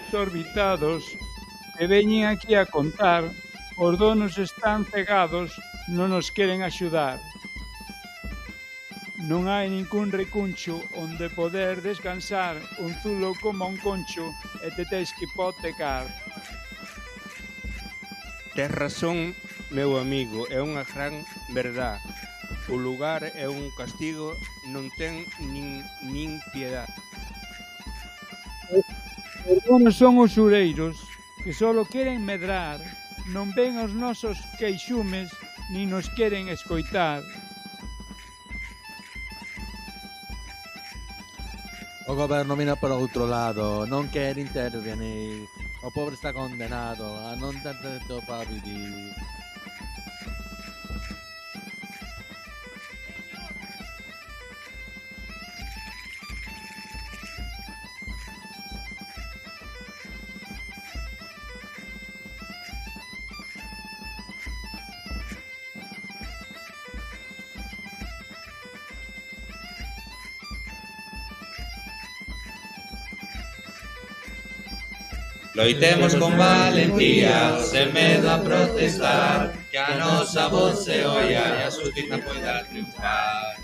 Desorbitados que veñen aquí a contar, os donos están cegados, non nos queren axudar. Non hai ningún recuncho onde poder descansar, un zulo como un concho e te tes que hipotecar. Tes razón, meu amigo, é unha gran verdad. O lugar é un castigo, non ten nin piedad. Os donos son usureiros que solo queren medrar, non ven os nosos queixumes nin nos queren escoitar. O goberno mira por outro lado, non quere intervenir. O pobre está condenado a non ter teto para vivir. Loitemos con valentía, sen medo a protestar, que a nosa voz se oia e a xustiza poida triunfar.